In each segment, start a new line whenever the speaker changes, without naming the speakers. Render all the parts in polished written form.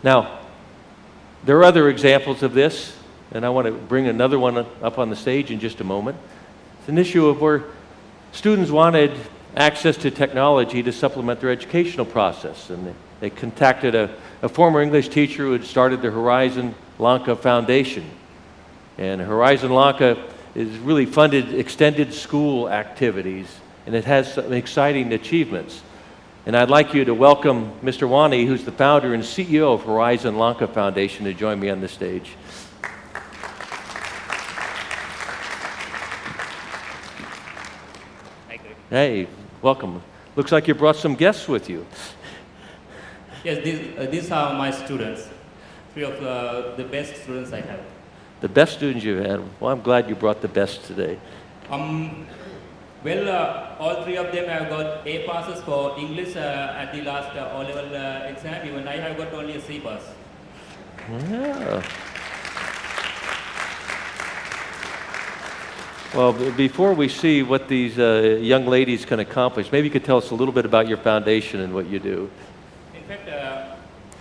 Now, there are other examples of this, and I want to bring another one up on the stage in just a moment. It's an issue of where students wanted access to technology to supplement their educational process, and they contacted a former English teacher who had started the Horizon Lanka Foundation. And Horizon Lanka is really funded extended school activities, and it has some exciting achievements. And I'd like you to welcome Mr. Wani, who's the founder and CEO of Horizon Lanka Foundation, to join me on the stage. Hey, welcome. Looks like you brought some guests with you.
Yes, these are my students, three of the best students I have.
The best students you've had. Well, I'm glad you brought the best today.
All three of them have got A passes for English at the last O-level exam. Even I have got only a C pass.
Yeah. Well, before we see what these young ladies can accomplish, maybe you could tell us a little bit about your foundation and what you do.
In fact,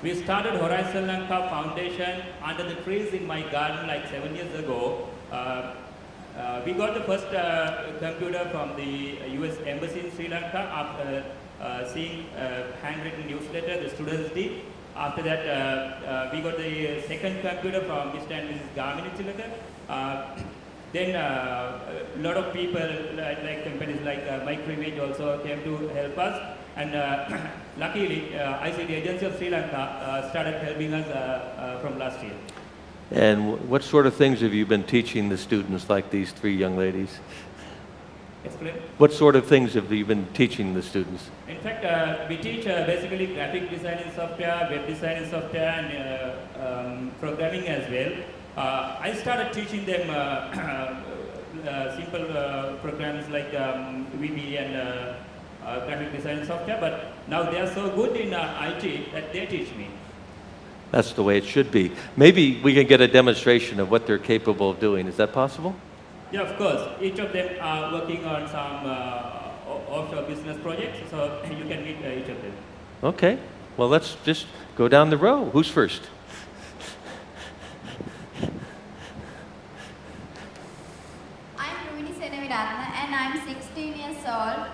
we started Horizon Lanka Foundation under the trees in my garden like 7 years ago. We got the first computer from the US Embassy in Sri Lanka after seeing handwritten newsletter the students did. After that, we got the second computer from Mr. and Mrs. Garmin in Sri Lanka. Then a lot of people, like companies like Microimage also came to help us. And luckily, ICT Agency of Sri Lanka started helping us from last year.
And what sort of things have you been teaching the students, like these three young ladies?
Explain?
What sort of things have you been teaching the students?
In fact, we teach basically graphic design in software, web design in software, and programming as well. I started teaching them simple programs like VB and graphic design software, but now they are so good in IT that they teach me.
That's the way it should be. Maybe we can get a demonstration of what they're capable of doing. Is that possible?
Yeah, of course. Each of them are working on some offshore business projects, so you can meet each of them.
Okay. Well, let's just go down the row. Who's first?
I'm Ruvini Senevirathna and I'm 16 years old.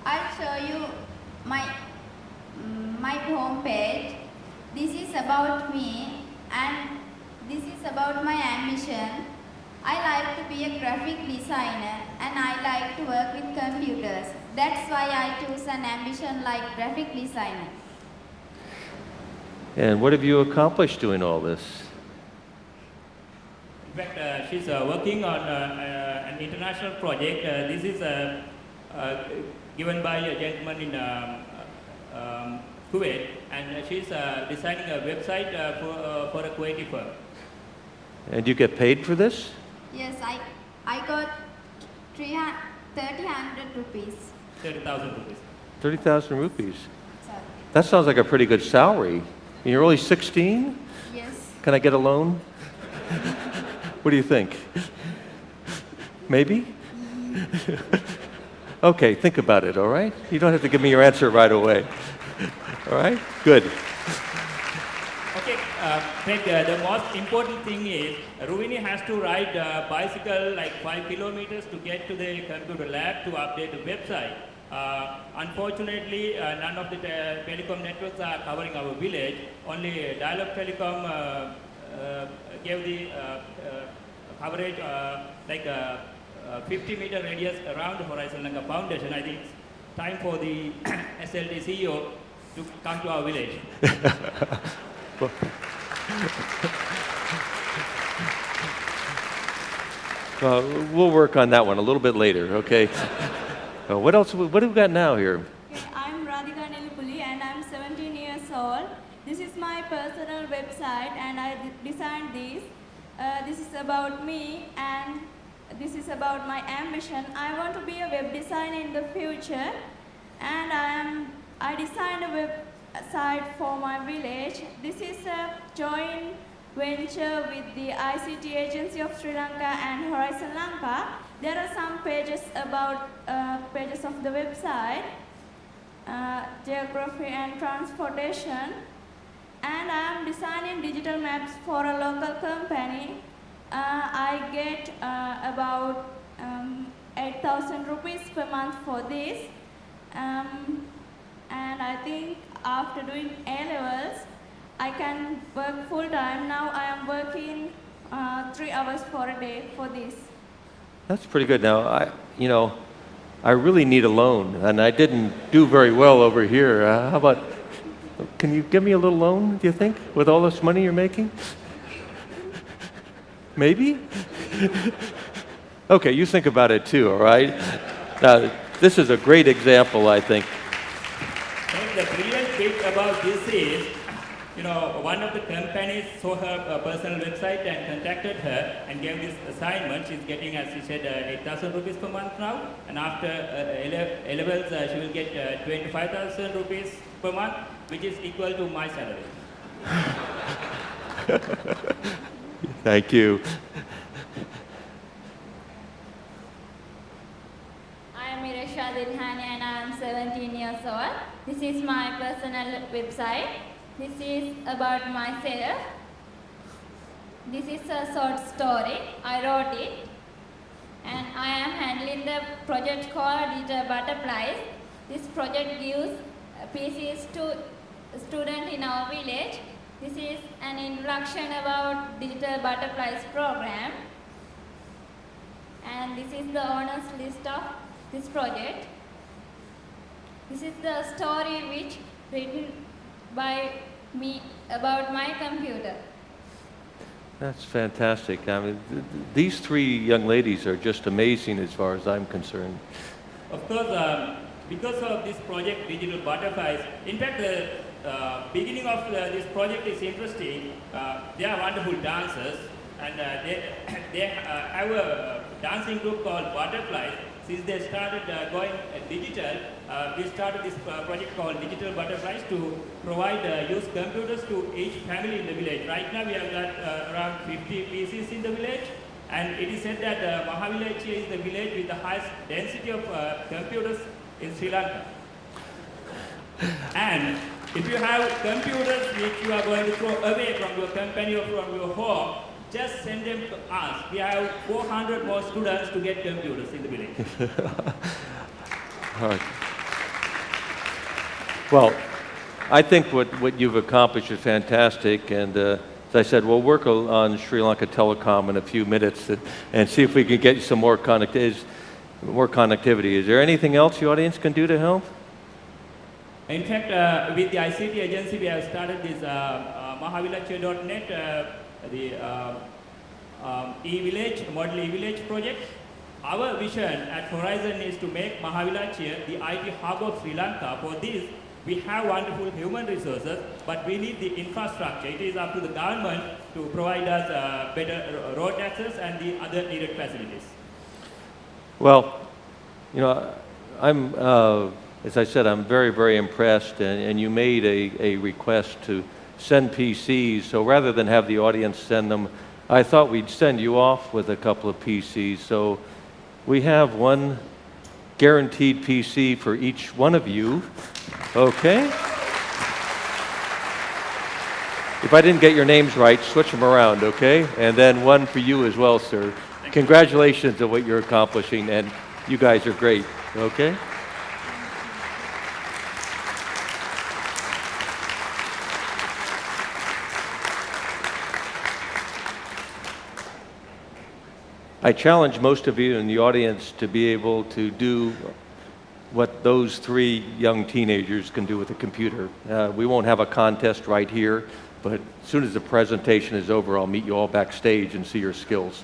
I'll show you my home page. This is about me and this is about my ambition. I like to be a graphic designer and I like to work with computers. That's why I choose an ambition like graphic designer.
And what have you accomplished doing all this?
In fact, she's working on an international project. This is given by a gentleman in Kuwait, and she's designing a website for a Kuwaiti firm.
And you get paid for this?
Yes, I got 30,000 rupees.
30,000 rupees.
30,000 rupees.
Sorry.
That sounds like a pretty good salary. And you're only 16?
Yes.
Can I get a loan? What do you think? Maybe? Okay, think about it, all right? You don't have to give me your answer right away. All right? Good.
Okay, Fred, the most important thing is Ruvini has to ride a bicycle like 5 kilometers to get to the computer lab to update the website. Unfortunately, none of the telecom networks are covering our village. Only Dialog Telecom gave the coverage like 50-meter radius around the Horizon Lanka Foundation. I think it's time for the SLT CEO to come to our village.
We'll work on that one a little bit later, okay? What else? What do we got now here?
Okay, I'm Radhika and I'm 17 years old. This is my personal website and I designed this. This is about me and this is about my ambition. I want to be a web designer in the future and I designed a website for my village. This is a joint venture with the ICT Agency of Sri Lanka and Horizon Lanka. There are some pages about pages of the website, geography and transportation. And I am designing digital maps for a local company. I get about 8,000 rupees per month for this. And I think after doing A-levels, I can work full-time. Now I am working 3 hours for a day for this.
That's pretty good. Now, I really need a loan, and I didn't do very well over here. How about, can you give me a little loan, do you think, with all this money you're making? Maybe? Okay, you think about it too, all right? Now, this is a great example, I think.
The brilliant bit about this is, one of the companies saw her personal website and contacted her and gave this assignment. She's getting, as she said, 8,000 rupees per month now. And after A-levels, she will get 25,000 rupees per month, which is equal to my salary.
Thank you.
I am Iresha Dilhani and I am 17 years old. This is my personal website. This is about myself. This is a short story. I wrote it. And I am handling the project called Digital Butterflies. This project gives PCs to students in our village. This is an introduction about Digital Butterflies program. And this is the owner's list of this project. This is the story which written by me about my computer.
That's fantastic. I mean, these 3 young ladies are just amazing as far as I'm concerned.
Of course, because of this project, Digital Butterflies, in fact, the beginning of this project is interesting. They are wonderful dancers, and they have a dancing group called Butterflies. Since they started going digital, we started this project called Digital Butterflies to provide used computers to each family in the village. Right now we have got around 50 PCs in the village, and it is said that Mahavilachi is the village with the highest density of computers in Sri Lanka. And if you have computers which you are going to throw away from your company or from your home, just send them to us. We have 400 more students to get computers in the village.
All right. Well, I think what you've accomplished is fantastic, and as I said, we'll work on Sri Lanka Telecom in a few minutes and see if we can get some more connectivity. Is there anything else the audience can do to help?
In fact, with the ICT agency, we have started this Mahavilachi.net, the e-village, model e-village project. Our vision at Horizon is to make Mahavilachi the IT hub of Sri Lanka. For this, we have wonderful human resources, but we need the infrastructure. It is up to the government to provide us better road access and the other needed facilities.
Well, I'm, as I said, I'm very, very impressed, and you made a request to send PCs, so rather than have the audience send them, I thought we'd send you off with a couple of PCs. So we have one guaranteed PC for each one of you, okay? If I didn't get your names right, switch them around, okay? And then one for you as well, sir. Congratulations on what you're accomplishing, and you guys are great, okay? I challenge most of you in the audience to be able to do what those 3 young teenagers can do with a computer. We won't have a contest right here, but as soon as the presentation is over, I'll meet you all backstage and see your skills.